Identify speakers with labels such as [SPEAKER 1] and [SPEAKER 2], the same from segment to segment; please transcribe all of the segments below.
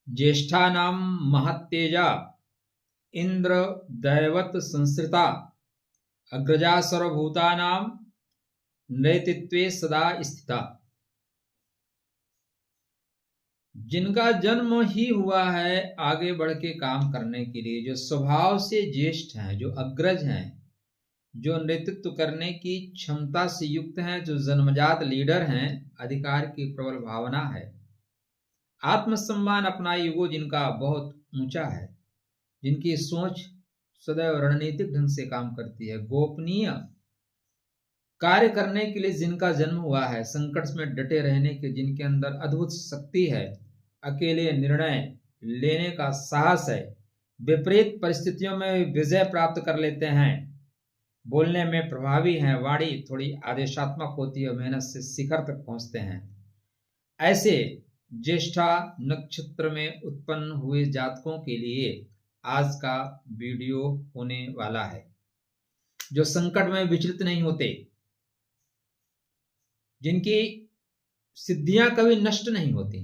[SPEAKER 1] ज्येष्ठानां महत्तेजा इंद्र दैवत संसृता अग्रजा सर्वभूतानां नैतित्वे सदा स्थिता। जिनका जन्म ही हुआ है आगे बढ़ के काम करने के लिए, जो स्वभाव से ज्येष्ठ हैं, जो अग्रज हैं, जो नेतृत्व करने की क्षमता से युक्त हैं, जो जन्मजात लीडर हैं, अधिकार की प्रबल भावना है, आत्मसम्मान अपना ईगो जिनका बहुत ऊंचा है, जिनकी सोच सदैव रणनीतिक ढंग से काम करती है, गोपनीय कार्य करने के लिए जिनका जन्म हुआ है, संकट में डटे रहने के जिनके अंदर अद्भुत शक्ति है, अकेले निर्णय लेने का साहस है, विपरीत परिस्थितियों में विजय प्राप्त कर लेते हैं, बोलने में प्रभावी हैं, वाणी थोड़ी आदेशात्मक होती है, मेहनत से शिखर तक पहुंचते हैं, ऐसे ज्येष्ठा नक्षत्र में उत्पन्न हुए जातकों के लिए आज का वीडियो होने वाला है। जो संकट में विचलित नहीं होते, जिनकी सिद्धियां कभी नष्ट नहीं होती,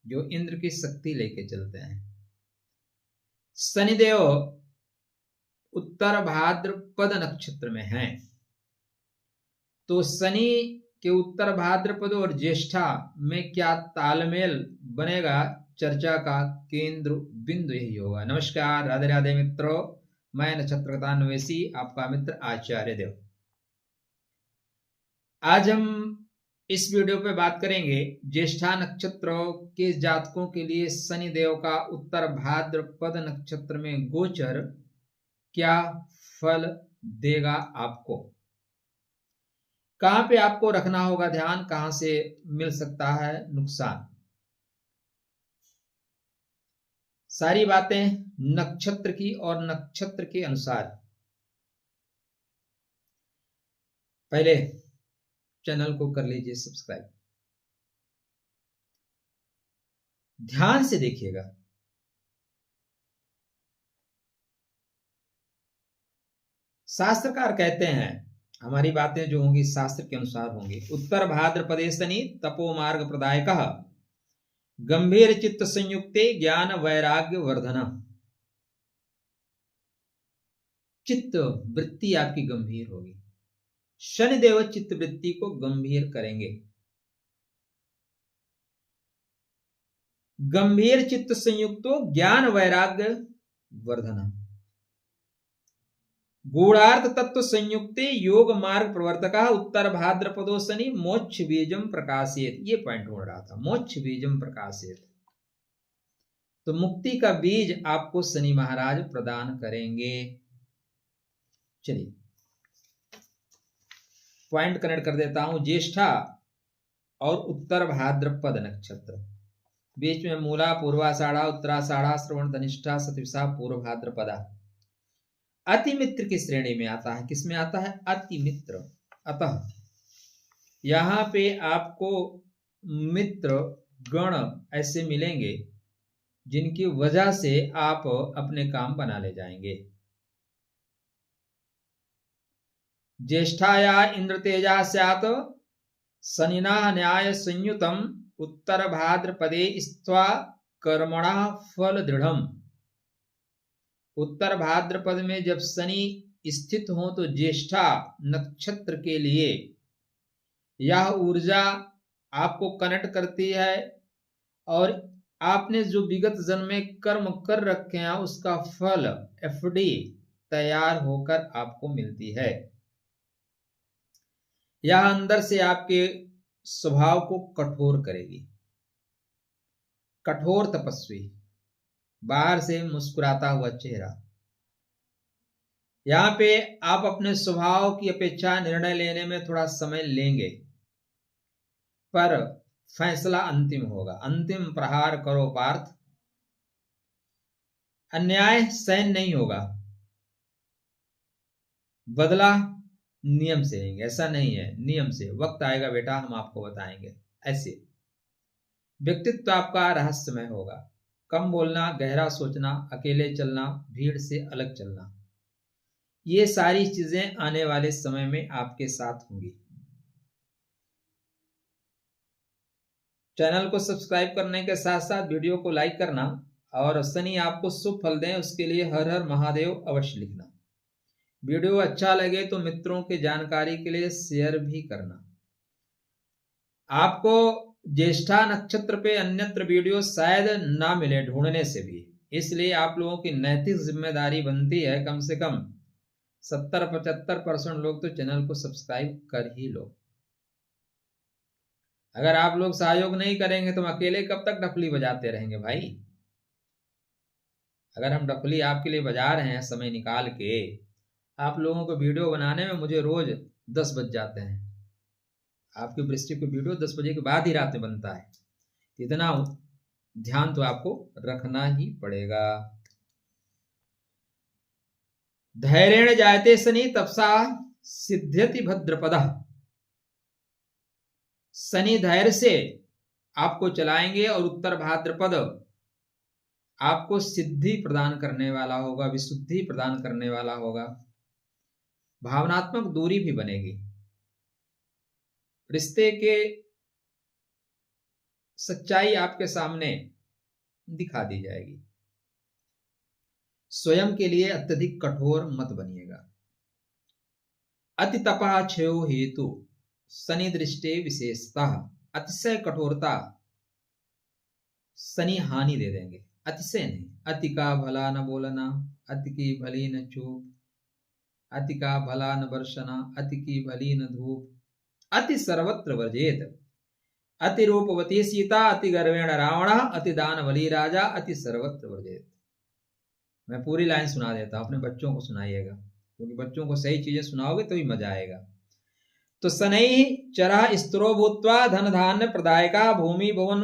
[SPEAKER 1] जो इंद्र की शक्ति लेके चलते हैं। शनिदेव उत्तर भाद्रपद नक्षत्र में हैं, तो शनि के उत्तर भाद्रपद और ज्येष्ठा में क्या तालमेल बनेगा, चर्चा का केंद्र बिंदु यही होगा। नमस्कार, राधे राधे मित्रों, मैं नक्षत्रकथा निवेशी आपका मित्र आचार्य देव। आज हम इस वीडियो पे बात करेंगे ज्येष्ठा नक्षत्र के जातकों के लिए शनि देव का उत्तर भाद्रपद नक्षत्र में गोचर क्या फल देगा, आपको कहां पे आपको रखना होगा ध्यान, कहां से मिल सकता है नुकसान, सारी बातें नक्षत्र की और नक्षत्र के अनुसार। पहले चैनल को कर लीजिए सब्सक्राइब, ध्यान से देखिएगा। शास्त्रकार कहते हैं, हमारी बातें जो होंगी शास्त्र के अनुसार होंगी। उत्तर भाद्रपदे शनि तपो मार्ग प्रदायकः गंभीर चित्त संयुक्ते ज्ञान वैराग्य वर्धन। चित्त वृत्ति आपकी गंभीर होगी, शनिदेव चित्त वृत्ति को गंभीर करेंगे। गंभीर चित्त संयुक्तो ज्ञान वैराग्य वर्धन। गूढ़ार्थ तत्व संयुक्ते योग मार्ग प्रवर्तक उत्तर भाद्रपदो शनि मोक्ष बीजम प्रकाशित। ये पॉइंट ढूंढ रहा था, मोक्ष बीजम प्रकाशित, तो मुक्ति का बीज आपको शनि महाराज प्रदान करेंगे। चलिए पॉइंट कनेक्ट कर देता हूं। ज्येष्ठा और उत्तर भाद्रपद नक्षत्र, बीच में मूला, पूर्वाषाढ़ा, उत्तराषाढ़ा, श्रवण, धनिष्ठा, शतभिषा, पूर्व भाद्रपदा अति मित्र की श्रेणी में आता है। किसमें आता है? अति मित्र। अतः यहां पे आपको मित्र गण ऐसे मिलेंगे जिनकी वजह से आप अपने काम बना ले जाएंगे। ज्येष्ठाया इंद्र तेजा स्यात् शनिना न्याय संयुतम उत्तर भाद्रपदे स्त्वा कर्मणा फल दृढ़म। उत्तर भाद्रपद में जब शनि स्थित हो तो ज्येष्ठा नक्षत्र के लिए यह ऊर्जा आपको कनेक्ट करती है, और आपने जो विगत जन्म में कर्म कर रखे हैं उसका फल एफडी तैयार होकर आपको मिलती है। यह अंदर से आपके स्वभाव को कठोर करेगी। कठोर तपस्वी, बाहर से मुस्कुराता हुआ चेहरा। यहां पे आप अपने स्वभाव की अपेक्षा निर्णय लेने में थोड़ा समय लेंगे, पर फैसला अंतिम होगा। अंतिम प्रहार करो पार्थ। अन्याय सहन नहीं होगा, बदला नियम से लेंगे। ऐसा नहीं है, नियम से। वक्त आएगा बेटा, हम आपको बताएंगे। ऐसे व्यक्तित्व आपका रहस्यमय होगा। कम बोलना, गहरा सोचना, अकेले चलना, भीड़ से अलग चलना, ये सारी चीजें आने वाले समय में आपके साथ होंगी। चैनल को सब्सक्राइब करने के साथ साथ वीडियो को लाइक करना और शनि आपको शुभ फल दें उसके लिए हर हर महादेव अवश्य लिखना। वीडियो अच्छा लगे तो मित्रों की जानकारी के लिए शेयर भी करना। आपको ज्येष्ठा नक्षत्र पे अन्यत्र वीडियो शायद ना मिले ढूंढने से भी, इसलिए आप लोगों की नैतिक जिम्मेदारी बनती है कम से कम 70-75% लोग तो चैनल को सब्सक्राइब कर ही लो। अगर आप लोग सहयोग नहीं करेंगे तो हम अकेले कब तक डफली बजाते रहेंगे भाई। अगर हम डफली आपके लिए बजा रहे हैं समय निकाल के, आप लोगों को वीडियो बनाने में मुझे रोज 10 बज जाते हैं, आपकी वृश्चिक को वीडियो 10 बजे के बाद ही रात में बनता है, इतना ध्यान तो आपको रखना ही पड़ेगा। धैर्येण जायते शनि तपसा सिद्ध्यति भद्रपदः। शनि धैर्य से आपको चलाएंगे और उत्तर भाद्रपद आपको सिद्धि प्रदान करने वाला होगा, विशुद्धि प्रदान करने वाला होगा। भावनात्मक दूरी भी बनेगी, रिश्ते के सच्चाई आपके सामने दिखा दी जाएगी। स्वयं के लिए अत्यधिक कठोर मत बनिएगा। अति तपा क्षयो हेतु शनि दृष्टि विशेषतः, अतिशय कठोरता शनि हानि दे देंगे। अतिशय नहीं, अति का भला न बोलना, अति की भली न चूप, अति का भला न बरसना, अति की भली न धूप, अति सर्वत्र वर्जेत, अति रूपवती सीता, अति गर्वेण रावण, अति दान बली राजा, अति सर्वत्र वर्जेत। मैं पूरी लाइन सुना देता हूं, अपने बच्चों को सुनाइएगा, क्योंकि बच्चों को सही चीजें सुनाओगे तो ही मजा आएगा। तो शनैः चरः स्त्रो भूत्वा धन धान्य प्रदायका भूमि भवन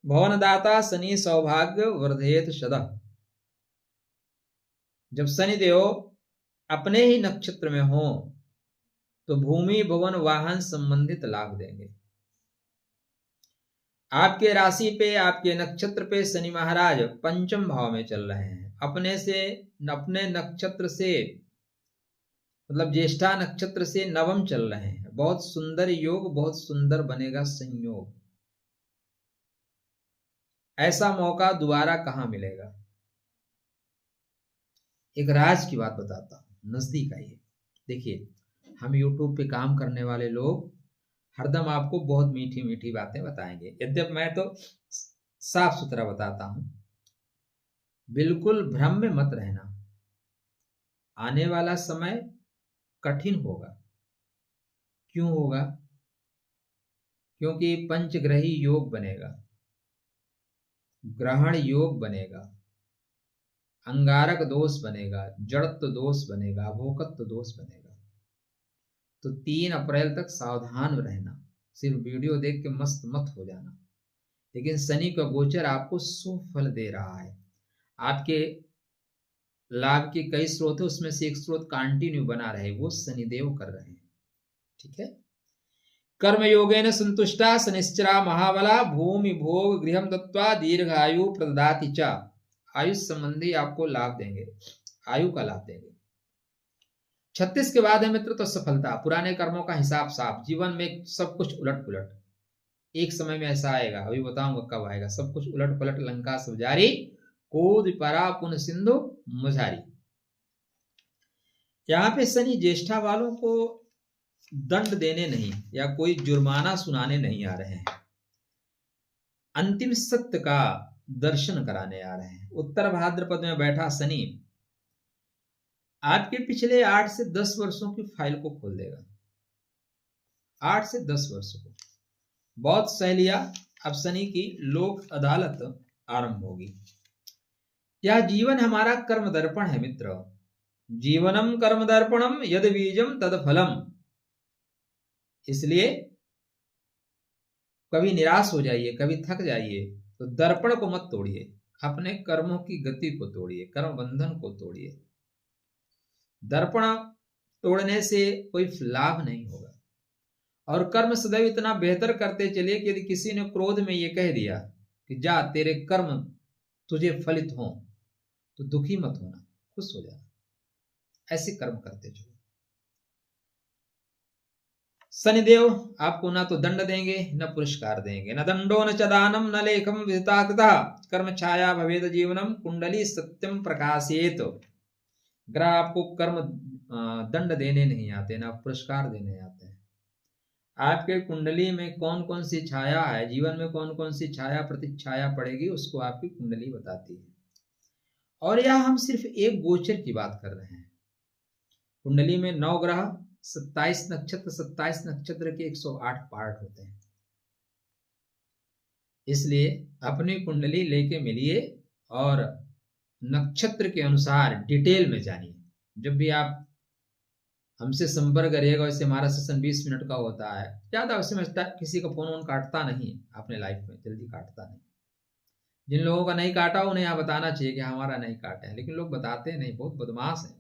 [SPEAKER 1] भवनदाता शनि सौभाग्य वर्धयेत सदः। जब शनि देव अपने ही नक्षत्र में हो तो भूमि भवन वाहन संबंधित लाभ देंगे। आपके राशि पे, आपके नक्षत्र पे शनि महाराज पंचम भाव में चल रहे हैं, अपने नक्षत्र से मतलब ज्येष्ठा नक्षत्र से नवम चल रहे हैं। बहुत सुंदर योग, बहुत सुंदर बनेगा संयोग। ऐसा मौका दोबारा कहां मिलेगा। एक राज की बात बताता हूं, नजदीक आइए। देखिए, हम YouTube पे काम करने वाले लोग हरदम आपको बहुत मीठी मीठी बातें बताएंगे, यद्यप मैं तो साफ सुथरा बताता हूं। बिल्कुल भ्रम में मत रहना, आने वाला समय कठिन होगा। क्यों होगा? क्योंकि पंचग्रही योग बनेगा, ग्रहण योग बनेगा, अंगारक दोष बनेगा, जड़त्व दोष बनेगा, अभोक्तत्व दोष बनेगा। तो 3 अप्रैल तक सावधान रहना, सिर्फ वीडियो देख के मस्त मत हो जाना। लेकिन शनि का गोचर आपको शुभ फल दे रहा है। आपके लाभ के कई स्रोत है, उसमें से एक स्रोत कंटिन्यू बना रहे, वो शनिदेव कर रहे हैं। ठीक है। कर्म योगेन संतुष्टा शनिश्चरा महाबला भूमि भोग गृहम दत्वा दीर्घायु प्रददाति च। आयुष संबंधी आपको लाभ देंगे, आयु का लाभ देंगे। 36 के बाद है मित्र तो सफलता, पुराने कर्मों का हिसाब साफ, जीवन में सब कुछ उलट पुलट। एक समय में ऐसा आएगा, अभी बताऊंगा कब आएगा। सब कुछ उलट पलट, लंका सब जारी, कोद परा पुन सिंधु मुझारी। यहाँ पे शनि ज्येष्ठा वालों को दंड देने नहीं या कोई जुर्माना सुनाने नहीं आ रहे हैं, अंतिम सत्य का दर्शन कराने आ रहे हैं। उत्तर भाद्रपद में बैठा शनि आपके पिछले 8 से 10 वर्षों की फाइल को खोल देगा। 8 से 10 वर्षों को बहुत सहेलिया। अब शनि की लोक अदालत आरंभ होगी। यह जीवन हमारा कर्म दर्पण है मित्र। जीवनम कर्म दर्पणम यद बीजम तद फलम। इसलिए कभी निराश हो जाइए, कभी थक जाइए तो दर्पण को मत तोड़िए, अपने कर्मों की गति को तोड़िए, कर्म बंधन को तोड़िए। दर्पण तोड़ने से कोई लाभ नहीं होगा। और कर्म सदैव इतना बेहतर करते चलिए कि यदि किसी ने क्रोध में ये कह दिया कि जा तेरे कर्म तुझे फलित हो, तो दुखी मत होना, खुश हो जाना। ऐसे कर्म करते चलो। शनिदेव आपको ना तो दंड देंगे न पुरस्कार देंगे। न दंडो न च दानम न लेखम विदिता कृतः कर्म छाया भवेद जीवनम कुंडली सत्यम प्रकाशेत। ग्रह आपको कर्म दंड देने नहीं आते, ना पुरस्कार देने आते हैं। आपके कुंडली में कौन कौन सी छाया है, जीवन में कौन कौन सी छाया प्रतिछाया पड़ेगी, उसको आपकी कुंडली बताती है। और यह हम सिर्फ एक गोचर की बात कर रहे हैं। कुंडली में 9 ग्रह, 27 नक्षत्र, 27 नक्षत्र के 108 पार्ट होते हैं। इसलिए अपनी कुंडली लेके मिलिए और नक्षत्र के अनुसार डिटेल में जानिए। जब भी आप हमसे संपर्क करिएगा, वैसे हमारा सेशन 20 मिनट का होता है, ज्यादा वैसे मैं किसी का फोन वोन काटता नहीं अपने लाइफ में, जल्दी काटता नहीं। जिन लोगों का नहीं काटा उन्हें यहाँ बताना चाहिए कि हमारा नहीं काटे हैं, लेकिन लोग बताते नहीं, बहुत बदमाश है।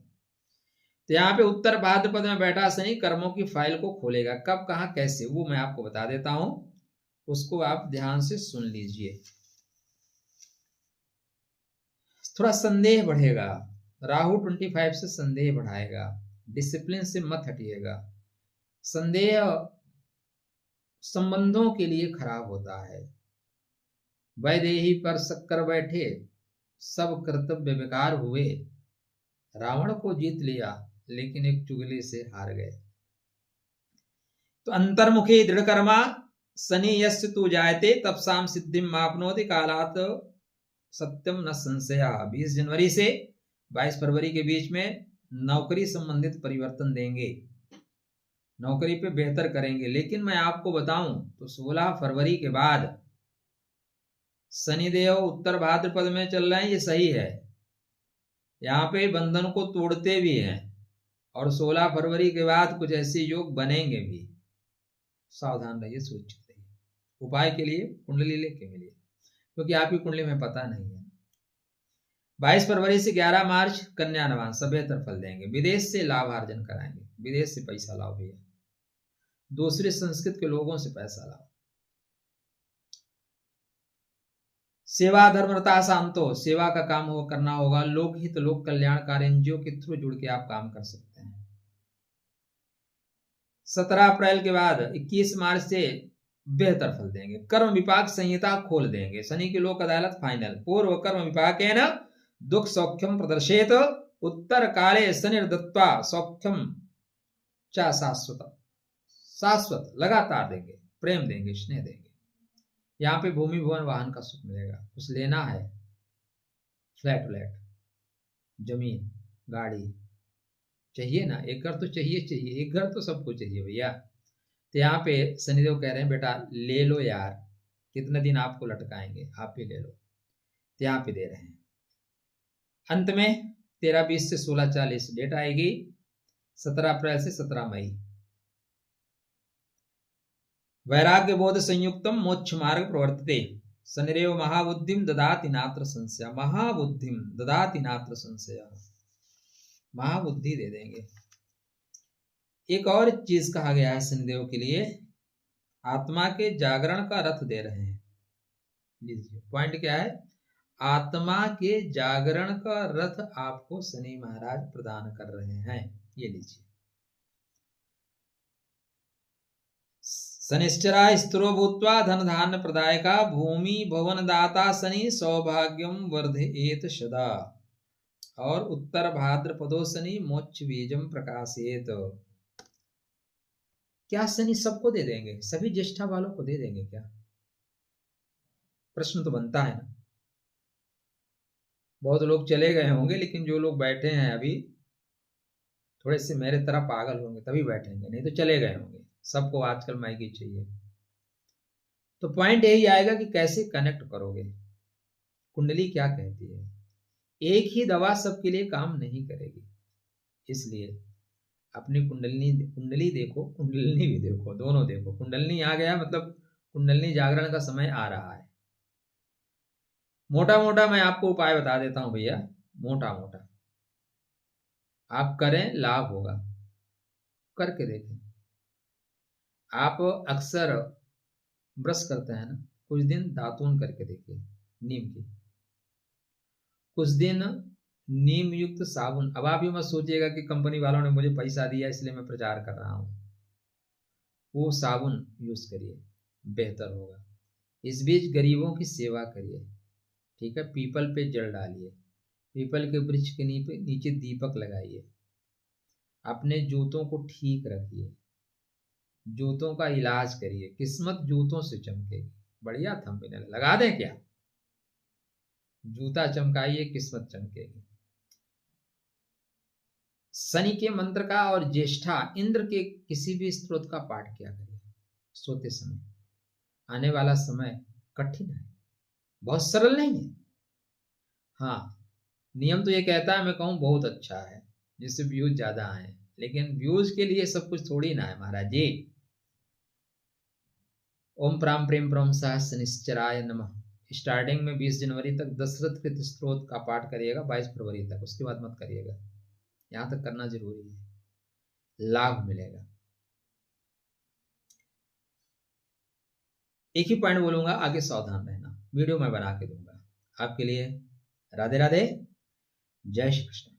[SPEAKER 1] तो यहाँ पे उत्तर भाद्रपद में बैठा शनि कर्मों की फाइल को खोलेगा। कब, कहाँ, कैसे, वो मैं आपको बता देता हूं, उसको आप ध्यान से सुन लीजिए। थोड़ा संदेह बढ़ेगा, राहु 25 से संदेह बढ़ाएगा, डिसिप्लिन से मत हटिएगा। संदेह संबंधों के लिए खराब होता है। वैदेही पर शक्कर बैठे, सब कर्तव्य बेकार हुए। रावण को जीत लिया लेकिन एक चुगली से हार गए। तो अंतर्मुखी दृढ़ कर्मा शनि यस्य तु जायते तपसाम सिद्धिम मापनोति कालात सत्यम न संशय। 20 जनवरी से 22 फरवरी के बीच में नौकरी संबंधित परिवर्तन देंगे, नौकरी पे बेहतर करेंगे। लेकिन मैं आपको बताऊं तो 16 फरवरी के बाद शनिदेव उत्तर भाद्रपद में चल रहे हैं, ये सही है। यहाँ पे बंधन को तोड़ते भी हैं और 16 फरवरी के बाद कुछ ऐसे योग बनेंगे भी। सावधान रहिए, सूचित रहिए। उपाय के लिए कुंडली लेके मिलिए, क्योंकि आपकी कुंडली में पता नहीं है। 22 फरवरी से 11 मार्च कन्या नवान सभ्यतर फल देंगे। विदेश से लाभार्जन कराएंगे, विदेश से पैसा लाओ भैया, दूसरे संस्कृत के लोगों से पैसा लाओ। सेवा धर्मरता शांतो, सेवा का काम हो करना होगा। लोकहित लोक कल्याणकारी एनजीओ के थ्रू जुड़ के आप काम कर सकते हैं। 17 अप्रैल के बाद 21 मार्च से बेहतर फल देंगे। कर्म विपाक संहिता खोल देंगे। शनि की लोक अदालत फाइनल। पूर्व कर्म विपाक न दुख सौख्यम प्रदर्शेत उत्तर काले शनि दत्वा सौख्यम चा शाश्वत, शाश्वत लगातार देंगे, प्रेम देंगे, स्नेह देंगे। यहाँ पे भूमि भवन वाहन का सुख मिलेगा। कुछ लेना है, फ्लैट व्लैट, जमीन, गाड़ी चाहिए ना, एक घर तो चाहिए, एक घर तो सबको चाहिए भैया। तो यहाँ पे शनिदेव कह रहे हैं बेटा ले लो यार, कितने दिन आपको लटकाएंगे, आप भी ले लो। तो यहाँ पे दे रहे हैं। अंत में 13-20 से 16-40 डेट आएगी। 17 अप्रैल से 17 मई। वैराग्य बोध संयुक्तम मोक्ष मार्ग प्रवर्तते। शनिरेव महाबुद्धिम ददाति नात्र संशय। महाबुद्धिम ददाति नात्र संशय, महाबुद्धि दे देंगे। एक और चीज कहा गया है शनिदेव के लिए, आत्मा के जागरण का रथ दे रहे हैं। लीजिए पॉइंट क्या है, आत्मा के जागरण का रथ आपको शनि महाराज प्रदान कर रहे हैं। ये लीजिए, शनिश्चरा स्थिरो भूत्वा धन धान्य प्रदायका भूमि भवन दाता शनि सौभाग्यम वर्धयेत सदा। और उत्तर भाद्रपदो शनि मोक्ष बीजम प्रकाशेत। क्या शनि सबको दे देंगे, सभी ज्येष्ठा वालों को दे देंगे क्या? प्रश्न तो बनता है ना। बहुत लोग चले गए होंगे, लेकिन जो लोग बैठे हैं अभी थोड़े से मेरे तरह पागल होंगे तभी बैठेंगे, नहीं तो चले गए होंगे। सबको आजकल मैगी चाहिए। तो पॉइंट यही आएगा कि कैसे कनेक्ट करोगे। कुंडली क्या कहती है, एक ही दवा सबके लिए काम नहीं करेगी। इसलिए अपनी कुंडली देखो, कुंडलिनी भी देखो, दोनों देखो। कुंडलिनी आ गया मतलब कुंडलिनी जागरण का समय आ रहा है। मोटा मोटा मैं आपको उपाय बता देता हूं भैया, मोटा मोटा आप करें, लाभ होगा। करके देखें। आप अक्सर ब्रश करते हैं ना, कुछ दिन दातून करके देखिए नीम की, कुछ दिन नीम युक्त साबुन। अब आप ये मत सोचिएगा कि कंपनी वालों ने मुझे पैसा दिया इसलिए मैं प्रचार कर रहा हूं। वो साबुन यूज करिए, बेहतर होगा। इस बीच गरीबों की सेवा करिए, ठीक है। पीपल पे जल डालिए, पीपल के वृक्ष के नीचे दीपक लगाइए। अपने जूतों को ठीक रखिए, जूतों का इलाज करिए, किस्मत जूतों से चमकेगी। बढ़िया थंबनेल लगा दें क्या? जूता चमकाइए, किस्मत चमकेगी। शनि के मंत्र का और ज्येष्ठा इंद्र के किसी भी स्त्रोत का पाठ किया करिए सोते समय। आने वाला समय कठिन है, बहुत सरल नहीं है। हाँ, नियम तो ये कहता है, मैं कहूँ बहुत अच्छा है, जिससे व्यूज ज्यादा आए, लेकिन व्यूज के लिए सब कुछ थोड़ी ना है महाराज जी। ओम प्राम प्रेम प्रम सहस्र निश्चराय नमः। स्टार्टिंग में 20 जनवरी तक दशरथ कृत स्त्रोत का पाठ करिएगा, 22 फरवरी तक, उसके बाद मत करिएगा। यहां तक करना जरूरी है, लाभ मिलेगा। एक ही पॉइंट बोलूंगा, आगे सावधान रहना, वीडियो मैं बना के दूंगा आपके लिए। राधे राधे, जय श्री कृष्ण।